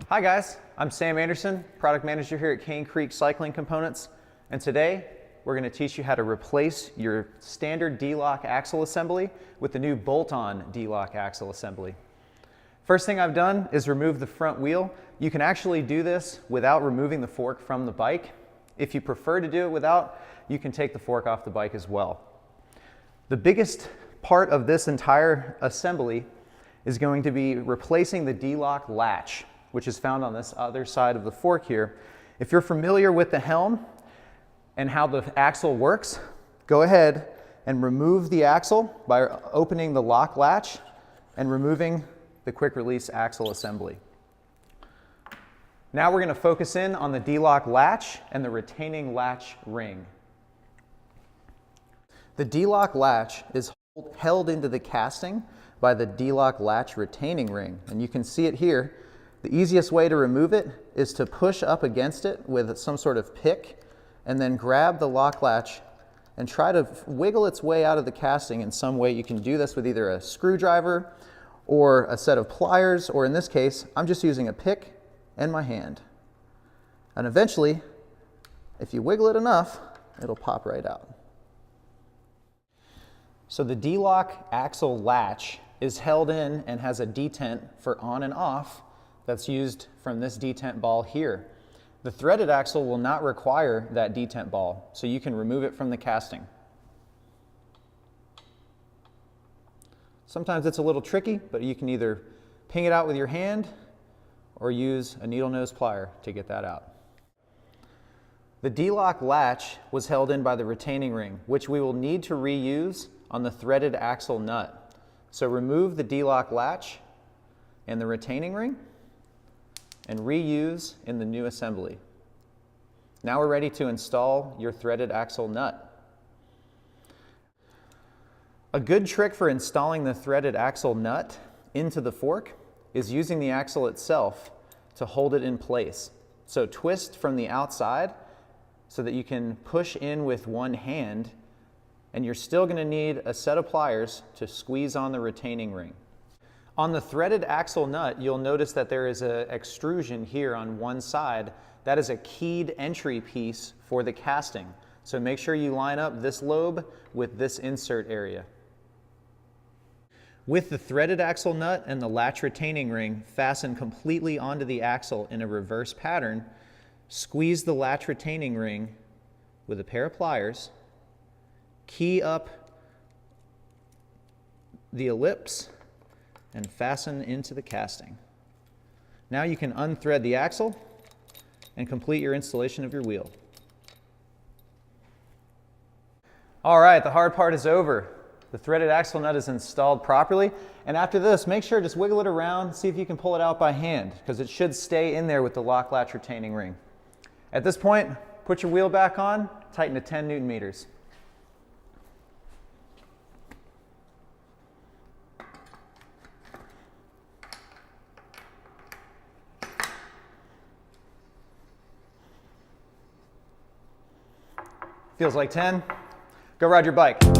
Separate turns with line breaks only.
Hi guys, I'm Sam Anderson, product manager here at Cane Creek Cycling Components, and today we're going to teach you how to replace your standard D-Loc axle assembly with the new bolt-on D-Loc axle assembly. First thing I've done is remove the front wheel. You can actually do this without removing the fork from the bike. If you prefer to do it without, you can take the fork off the bike as well. The biggest part of this entire assembly is going to be replacing the D-Loc latch, which is found on this other side of the fork here. If you're familiar with the HELM and how the axle works, go ahead and remove the axle by opening the lock latch and removing the quick release axle assembly. Now we're going to focus in on the D-Loc latch and the retaining latch ring. The D-Loc latch is held into the casting by the D-Loc latch retaining ring, and you can see it here. The easiest way to remove it is to push up against it with some sort of pick and then grab the lock latch and try to wiggle its way out of the casting in some way. You can do this with either a screwdriver or a set of pliers, or in this case, I'm just using a pick and my hand. And eventually, if you wiggle it enough, it'll pop right out. So the D-Loc axle latch is held in and has a detent for on and off that's used from this detent ball here. The threaded axle will not require that detent ball, so you can remove it from the casting. Sometimes it's a little tricky, but you can either ping it out with your hand or use a needle nose plier to get that out. The D-Loc latch was held in by the retaining ring, which we will need to reuse on the threaded axle nut. So remove the D-Loc latch and the retaining ring and reuse in the new assembly. Now we're ready to install your threaded axle nut. A good trick for installing the threaded axle nut into the fork is using the axle itself to hold it in place. So twist from the outside so that you can push in with one hand, and you're still going to need a set of pliers to squeeze on the retaining ring. On the threaded axle nut, you'll notice that there is an extrusion here on one side. That is a keyed entry piece for the casting. So make sure you line up this lobe with this insert area. With the threaded axle nut and the latch retaining ring fastened completely onto the axle in a reverse pattern, squeeze the latch retaining ring with a pair of pliers, key up the ellipse, and fasten into the casting. Now you can unthread the axle and complete your installation of your wheel. All right, the hard part is over. The threaded axle nut is installed properly, and after this, make sure just wiggle it around, see if you can pull it out by hand, because it should stay in there with the lock latch retaining ring. At this point, put your wheel back on, tighten to 10 Newton meters. Feels like 10. Go ride your bike.